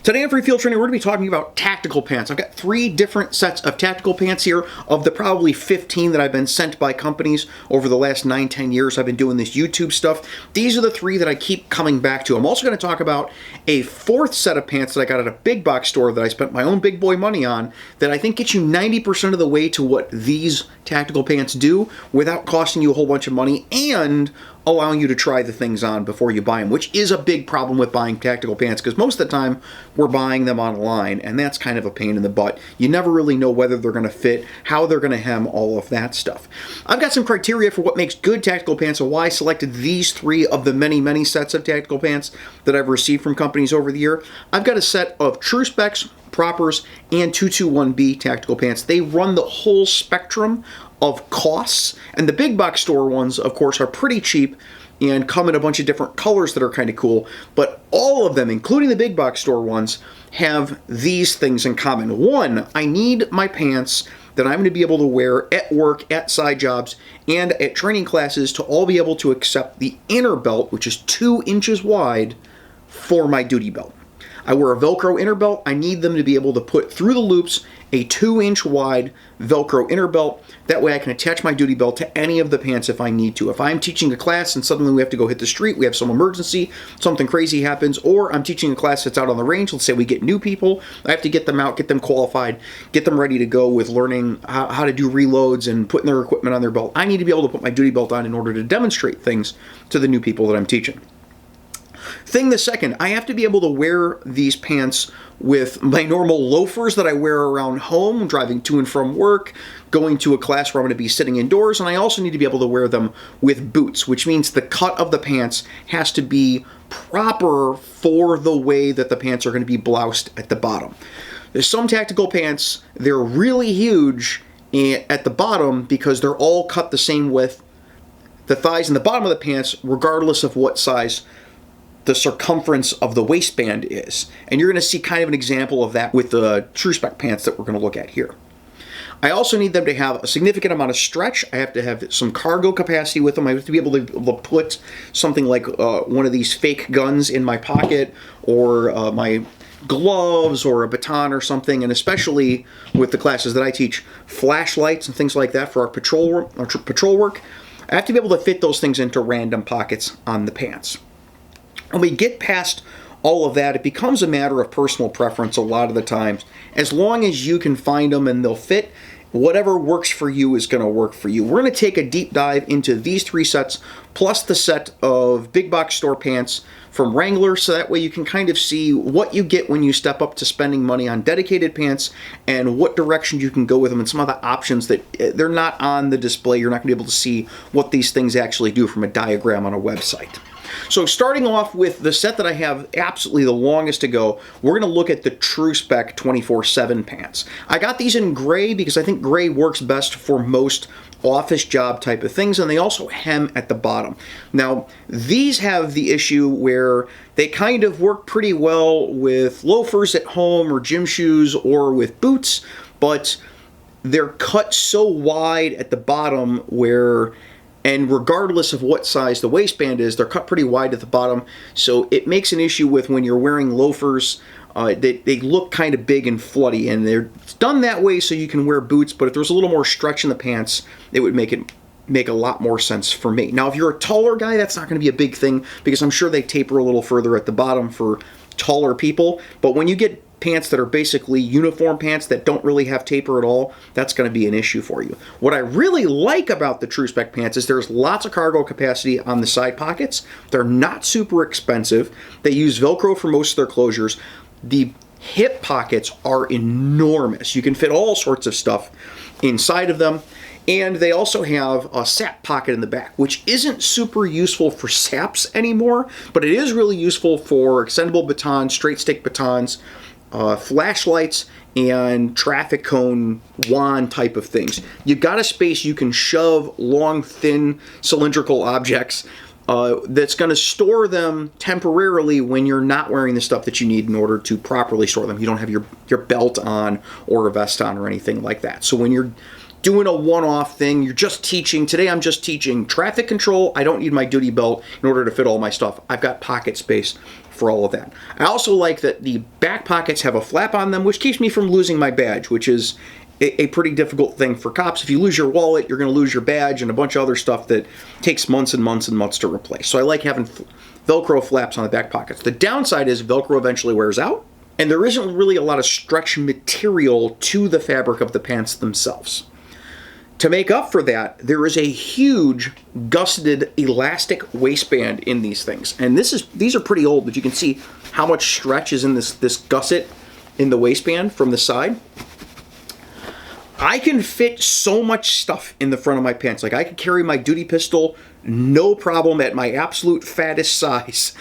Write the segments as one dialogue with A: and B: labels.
A: Today on Free Field Training, we're going to be talking about tactical pants. I've got 3 different sets of tactical pants here of the probably 15 that I've been sent by companies over the last 9-10 years. I've been doing this YouTube stuff. These are the 3 that I keep coming back to. I'm also going to talk about a 4th set of pants that I got at a big box store that I spent my own big boy money on that I think gets you 90% of the way to what these tactical pants do without costing you a whole bunch of money and allowing you to try the things on before you buy them, which is a big problem with buying tactical pants because most of the time we're buying them online, and that's kind of a pain in the butt. You never really know whether they're going to fit, how they're going to hem, all of that stuff. I've got some criteria for what makes good tactical pants and why I selected these 3 of the many sets of tactical pants that I've received from companies over the year. I've got a set of Truspec, Propers, and 221B tactical pants. They run the whole spectrum of costs, and the big box store ones, of course, are pretty cheap and come in a bunch of different colors that are kind of cool, but all of them, including the big box store ones, have these things in common. 1, I need my pants that I'm going to be able to wear at work, at side jobs, and at training classes to all be able to accept the inner belt, which is 2 inches wide, for my duty belt. I wear a Velcro inner belt. I need them to be able to put through the loops a 2-inch wide Velcro inner belt. That way I can attach my duty belt to any of the pants if I need to. If I'm teaching a class and suddenly we have to go hit the street, we have some emergency, something crazy happens, or I'm teaching a class that's out on the range, let's say we get new people, I have to get them out, get them qualified, get them ready to go with learning how to do reloads and putting their equipment on their belt. I need to be able to put my duty belt on in order to demonstrate things to the new people that I'm teaching. Thing the second, I have to be able to wear these pants with my normal loafers that I wear around home, driving to and from work, going to a class where I'm going to be sitting indoors, and I also need to be able to wear them with boots, which means the cut of the pants has to be proper for the way that the pants are going to be bloused at the bottom. There's some tactical pants, they're really huge at the bottom because they're all cut the same width, the thighs and the bottom of the pants, regardless of what size the circumference of the waistband is. And you're going to see kind of an example of that with the Truspec pants that we're going to look at here. I also need them to have a significant amount of stretch. I have to have some cargo capacity with them. I have to be able to put something like one of these fake guns in my pocket, or my gloves, or a baton or something, and especially with the classes that I teach, flashlights and things like that for our patrol work. I have to be able to fit those things into random pockets on the pants. When we get past all of that, it becomes a matter of personal preference a lot of the times. As long as you can find them and they'll fit, whatever works for you is going to work for you. We're going to take a deep dive into these 3 sets, plus the set of big box store pants from Wrangler, so that way you can kind of see what you get when you step up to spending money on dedicated pants and what direction you can go with them, and some of the options that they're not on the display. You're not going to be able to see what these things actually do from a diagram on a website. So starting off with the set that I have absolutely the longest to go, we're going to look at the Truspec 24/7 pants. I got these in gray because I think gray works best for most office job type of things, and they also hem at the bottom. Now, these have the issue where they kind of work pretty well with loafers at home or gym shoes or with boots, but they're cut so wide at the bottom where, and regardless of what size the waistband is, they're cut pretty wide at the bottom, so it makes an issue with when you're wearing loafers. They look kind of big and floody, and they're done that way so you can wear boots, but if there's a little more stretch in the pants, it would make a lot more sense for me. Now, if you're a taller guy, that's not going to be a big thing, because I'm sure they taper a little further at the bottom for taller people, but when you get pants that are basically uniform pants that don't really have taper at all, that's going to be an issue for you. What I really like about the Truspec pants is there's lots of cargo capacity on the side pockets. They're not super expensive. They use Velcro for most of their closures. The hip pockets are enormous. You can fit all sorts of stuff inside of them. And they also have a sap pocket in the back, which isn't super useful for saps anymore, but it is really useful for extendable batons, straight stick batons, flashlights, and traffic cone wand type of things. You've got a space you can shove long, thin, cylindrical objects that's going to store them temporarily when you're not wearing the stuff that you need in order to properly store them. You don't have your belt on or a vest on or anything like that. So when you're doing a one-off thing, you're just teaching. Today I'm just teaching traffic control. I don't need my duty belt in order to fit all my stuff. I've got pocket space for all of that. I also like that the back pockets have a flap on them, which keeps me from losing my badge, which is a pretty difficult thing for cops. If you lose your wallet, you're going to lose your badge and a bunch of other stuff that takes months and months and months to replace. So I like having Velcro flaps on the back pockets. The downside is Velcro eventually wears out, and there isn't really a lot of stretch material to the fabric of the pants themselves. To make up for that, there is a huge gusseted elastic waistband in these things. And these are pretty old, but you can see how much stretch is in this gusset in the waistband from the side. I can fit so much stuff in the front of my pants. Like I could carry my duty pistol, no problem, at my absolute fattest size.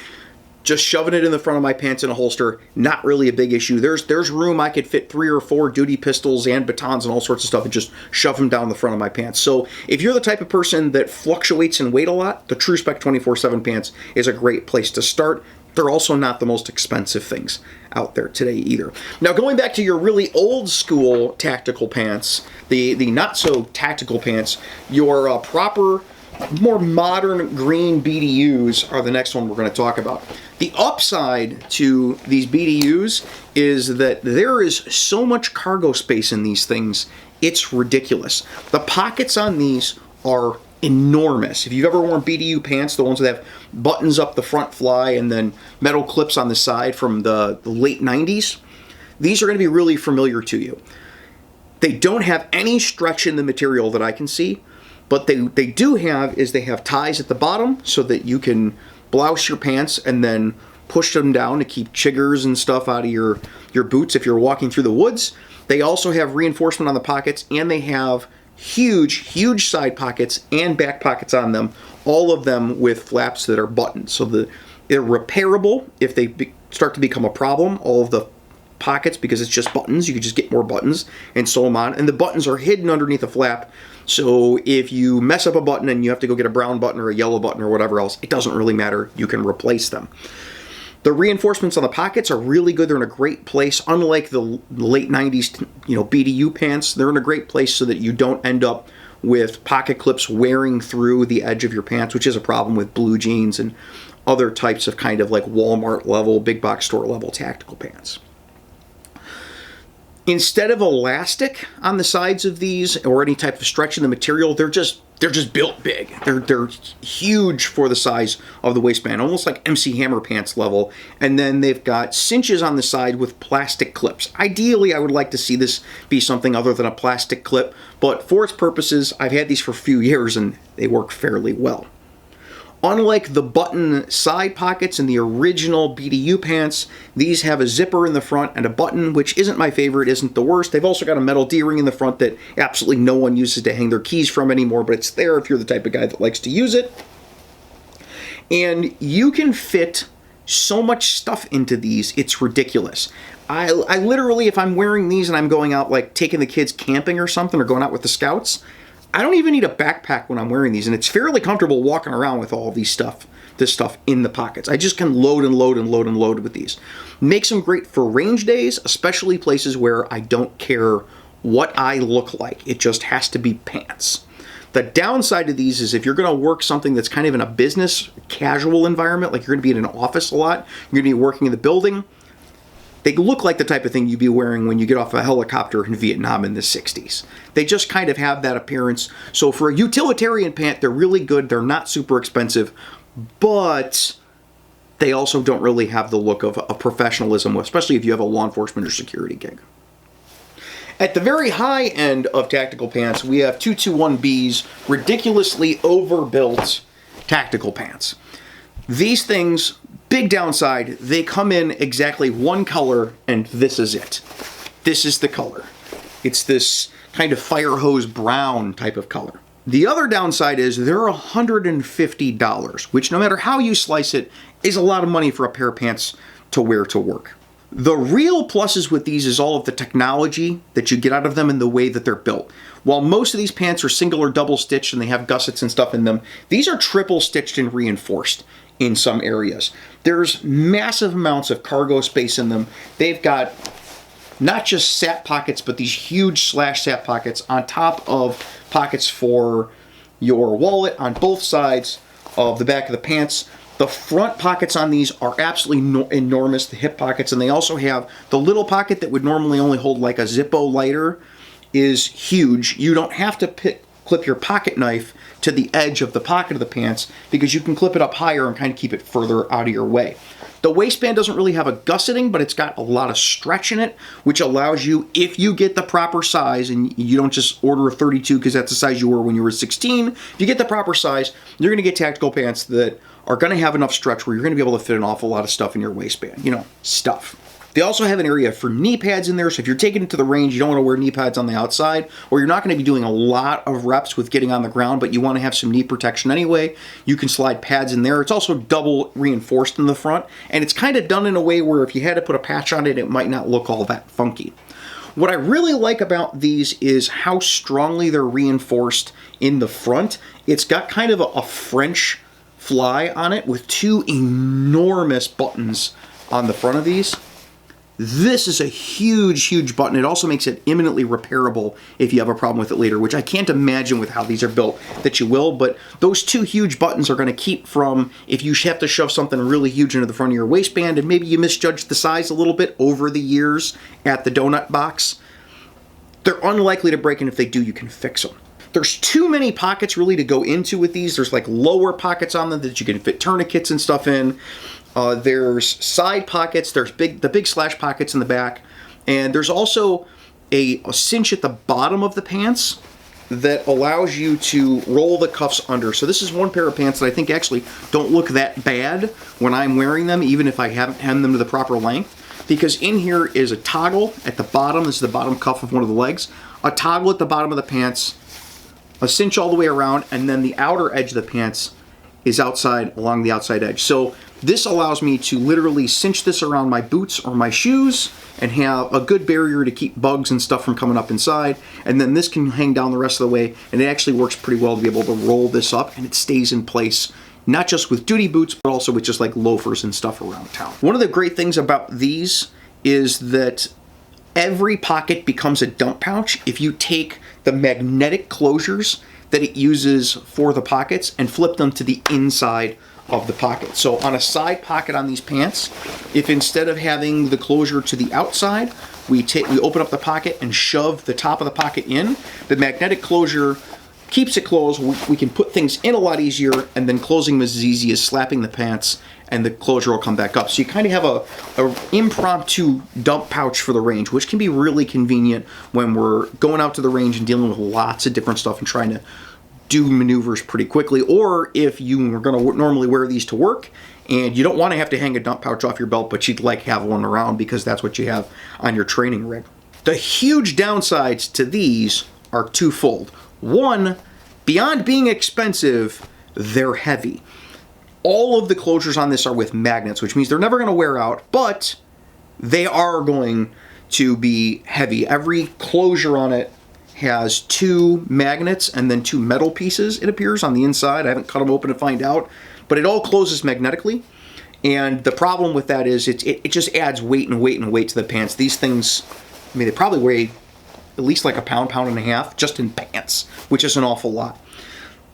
A: Just shoving it in the front of my pants in a holster, not really a big issue. There's room. I could fit 3 or 4 duty pistols and batons and all sorts of stuff and just shove them down the front of my pants. So if you're the type of person that fluctuates in weight a lot, the Truspec 24/7 pants is a great place to start. They're also not the most expensive things out there today either. Now, going back to your really old school tactical pants, the not so tactical pants, your proper, more modern green BDUs are the next one we're going to talk about. The upside to these BDUs is that there is so much cargo space in these things, it's ridiculous. The pockets on these are enormous. If you've ever worn BDU pants, the ones that have buttons up the front fly and then metal clips on the side from the late 90s, these are going to be really familiar to you. They don't have any stretch in the material that I can see, but they do have is they have ties at the bottom so that you can blouse your pants and then push them down to keep chiggers and stuff out of your boots if you're walking through the woods. They also have reinforcement on the pockets, and they have huge side pockets and back pockets on them, all of them with flaps that are buttoned. So they're repairable if they start to become a problem, all of the pockets, because it's just buttons. You can just get more buttons and sew them on. And the buttons are hidden underneath a flap. So if you mess up a button and you have to go get a brown button or a yellow button or whatever else, it doesn't really matter. You can replace them. The reinforcements on the pockets are really good. They're in a great place. Unlike the late 90s, BDU pants, they're in a great place so that you don't end up with pocket clips wearing through the edge of your pants, which is a problem with blue jeans and other types of kind of like Walmart level, big box store level tactical pants. Instead of elastic on the sides of these or any type of stretch in the material, they're just built big. They're huge for the size of the waistband, almost like MC Hammer pants level. And then they've got cinches on the side with plastic clips. Ideally, I would like to see this be something other than a plastic clip, but for its purposes, I've had these for a few years and they work fairly well. Unlike the button side pockets in the original BDU pants, these have a zipper in the front and a button, which isn't my favorite, isn't the worst. They've also got a metal D-ring in the front that absolutely no one uses to hang their keys from anymore, but it's there if you're the type of guy that likes to use it. And you can fit so much stuff into these, it's ridiculous. I literally, if I'm wearing these and I'm going out like taking the kids camping or something or going out with the scouts, I don't even need a backpack when I'm wearing these, and it's fairly comfortable walking around with all of this stuff in the pockets. I just can load and load and load and load with these. Makes them great for range days, especially places where I don't care what I look like. It just has to be pants. The downside of these is if you're going to work something that's kind of in a business casual environment, like you're going to be in an office a lot, you're going to be working in the building, they look like the type of thing you'd be wearing when you get off a helicopter in Vietnam in the 60s. They just kind of have that appearance. So for a utilitarian pant, they're really good. They're not super expensive, but they also don't really have the look of professionalism, especially if you have a law enforcement or security gig. At the very high end of tactical pants, we have 221B's ridiculously overbuilt tactical pants. These things, big downside, they come in exactly one color, and this is it. This is the color. It's this kind of fire hose brown type of color. The other downside is they're $150, which no matter how you slice it, is a lot of money for a pair of pants to wear to work. The real pluses with these is all of the technology that you get out of them and the way that they're built. While most of these pants are single or double stitched and they have gussets and stuff in them, these are triple stitched and reinforced in some areas. There's massive amounts of cargo space in them. They've got not just sap pockets, but these huge slash sap pockets on top of pockets for your wallet on both sides of the back of the pants. The front pockets on these are absolutely enormous, the hip pockets, and they also have the little pocket that would normally only hold like a Zippo lighter is huge. You don't have to clip your pocket knife to the edge of the pocket of the pants because you can clip it up higher and kind of keep it further out of your way. The waistband doesn't really have a gusseting, but it's got a lot of stretch in it, which allows you, if you get the proper size, and you don't just order a 32 because that's the size you wore when you were 16, if you get the proper size, you're going to get tactical pants that are going to have enough stretch where you're going to be able to fit an awful lot of stuff in your waistband. You know, stuff. They also have an area for knee pads in there, so if you're taking it to the range, you don't want to wear knee pads on the outside, or you're not going to be doing a lot of reps with getting on the ground, but you want to have some knee protection anyway, you can slide pads in there. It's also double reinforced in the front, and it's kind of done in a way where if you had to put a patch on it, it might not look all that funky. What I really like about these is how strongly they're reinforced in the front. It's got kind of a French fly on it with two enormous buttons on the front of these. This is a huge, huge button. It also makes it imminently repairable if you have a problem with it later, which I can't imagine with how these are built that you will, but those two huge buttons are going to keep from, if you have to shove something really huge into the front of your waistband and maybe you misjudged the size a little bit over the years at the donut box, they're unlikely to break, and if they do, you can fix them. There's too many pockets really to go into with these. There's like lower pockets on them that you can fit tourniquets and stuff in. There's side pockets, there's the big slash pockets in the back, and there's also a cinch at the bottom of the pants that allows you to roll the cuffs under. So this is one pair of pants that I think actually don't look that bad when I'm wearing them, even if I haven't hemmed them to the proper length, because in here is a toggle at the bottom. This is the bottom cuff of one of the legs, a toggle at the bottom of the pants, a cinch all the way around, and then the outer edge of the pants is outside along the outside edge. So this allows me to literally cinch this around my boots or my shoes and have a good barrier to keep bugs and stuff from coming up inside. And then this can hang down the rest of the way, and it actually works pretty well to be able to roll this up, and it stays in place, not just with duty boots, but also with just like loafers and stuff around town. One of the great things about these is that every pocket becomes a dump pouch if you take the magnetic closures that it uses for the pockets and flip them to the inside of the pocket. So on a side pocket on these pants, if instead of having the closure to the outside, we open up the pocket and shove the top of the pocket in, the magnetic closure keeps it closed. We can put things in a lot easier, and then closing them is as easy as slapping the pants and the closure will come back up. So you kind of have a impromptu dump pouch for the range, which can be really convenient when we're going out to the range and dealing with lots of different stuff and trying to do maneuvers pretty quickly. Or if you were going to normally wear these to work and you don't want to have to hang a dump pouch off your belt, but you'd like have one around because that's what you have on your training rig. The huge downsides to these are twofold. One, beyond being expensive, they're heavy. All of the closures on this are with magnets, which means they're never going to wear out, but they are going to be heavy. Every closure on it has two magnets and then two metal pieces, it appears, on the inside. I haven't cut them open to find out, but it all closes magnetically. And the problem with that is it just adds weight and weight and weight to the pants. These things, I mean, they probably weigh at least like a pound, pound and a half just in pants, which is an awful lot.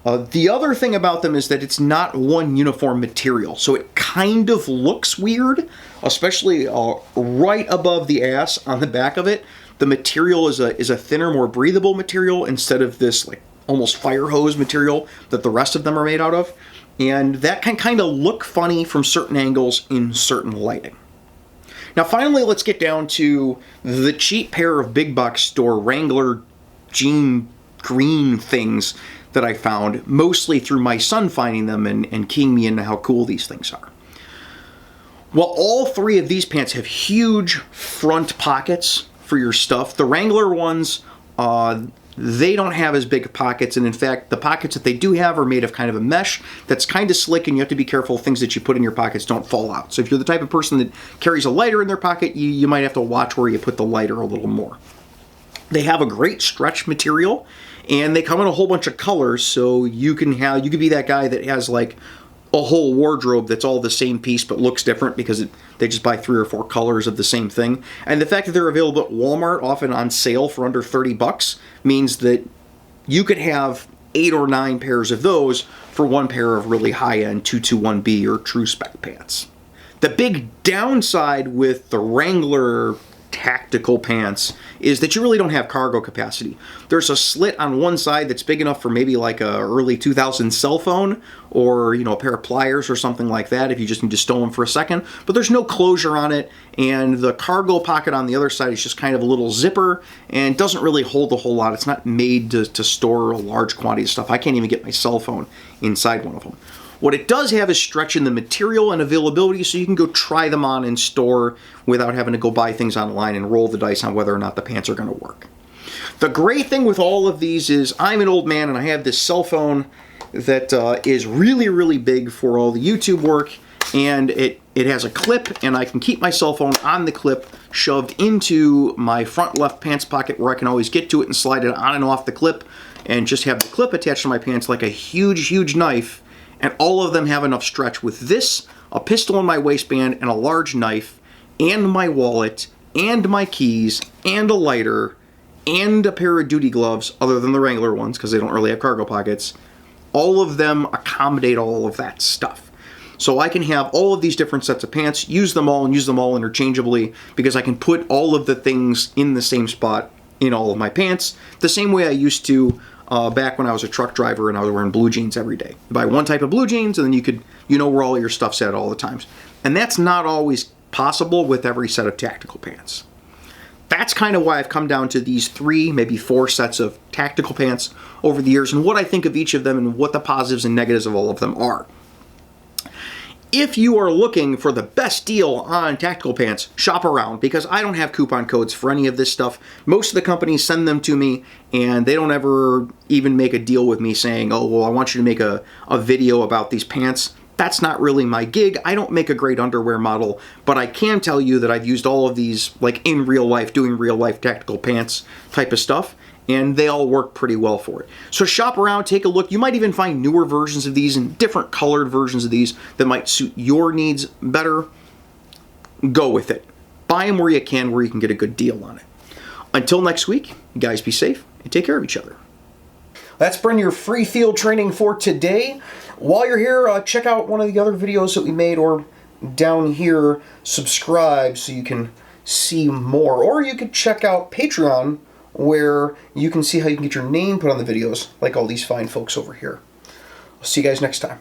A: The other thing about them is that it's not one uniform material, so it kind of looks weird, especially right above the ass on the back of it. The material is a thinner, more breathable material instead of this like almost fire hose material that the rest of them are made out of, and that can kind of look funny from certain angles in certain lighting. Now finally, let's get down to the cheap pair of big box store Wrangler Jean green things that I found, mostly through my son finding them and keying me into how cool these things are. Well, all three of these pants have huge front pockets for your stuff. The Wrangler ones, they don't have as big pockets, and in fact, the pockets that they do have are made of kind of a mesh that's kind of slick, and you have to be careful things that you put in your pockets don't fall out. So if you're the type of person that carries a lighter in their pocket, you might have to watch where you put the lighter a little more. They have a great stretch material, and they come in a whole bunch of colors, so you can be that guy that has like a whole wardrobe that's all the same piece but looks different because they just buy 3 or 4 colors of the same thing. And the fact that they're available at Walmart, often on sale for under 30 bucks, means that you could have 8 or 9 pairs of those for 1 pair of really high-end 221B or Truspec pants. The big downside with the Wrangler tactical pants is that you really don't have cargo capacity. There's a slit on one side that's big enough for maybe like a early 2000s cell phone, or a pair of pliers or something like that if you just need to stow them for a second, but there's no closure on it, and the cargo pocket on the other side is just kind of a little zipper and doesn't really hold a whole lot. It's not made to store a large quantity of stuff. I can't even get my cell phone inside one of them. What it does have is stretch in the material and availability, so you can go try them on in store without having to go buy things online and roll the dice on whether or not the pants are going to work. The great thing with all of these is I'm an old man and I have this cell phone that is really, really big for all the YouTube work, and it has a clip, and I can keep my cell phone on the clip shoved into my front left pants pocket where I can always get to it and slide it on and off the clip and just have the clip attached to my pants like a huge, huge knife. And all of them have enough stretch with this, a pistol in my waistband, and a large knife, and my wallet, and my keys, and a lighter, and a pair of duty gloves, other than the Wrangler ones, because they don't really have cargo pockets. All of them accommodate all of that stuff. So I can have all of these different sets of pants, use them all, and use them all interchangeably, because I can put all of the things in the same spot in all of my pants, the same way I used to back when I was a truck driver and I was wearing blue jeans every day. You buy one type of blue jeans and then you know where all your stuff's at all the times. And that's not always possible with every set of tactical pants. That's kind of why I've come down to these 3, maybe 4 sets of tactical pants over the years, and what I think of each of them and what the positives and negatives of all of them are. If you are looking for the best deal on tactical pants, shop around, because I don't have coupon codes for any of this stuff. Most of the companies send them to me, and they don't ever even make a deal with me saying, oh, well, I want you to make a video about these pants. That's not really my gig. I don't make a great underwear model, but I can tell you that I've used all of these like in real life, doing real life tactical pants type of stuff, and they all work pretty well for it. So shop around, take a look. You might even find newer versions of these and different colored versions of these that might suit your needs better. Go with it. Buy them where you can get a good deal on it. Until next week, you guys be safe and take care of each other. That's been your free field training for today. While you're here, check out one of the other videos that we made, or down here, subscribe so you can see more. Or you could check out Patreon, where you can see how you can get your name put on the videos, like all these fine folks over here. I'll see you guys next time.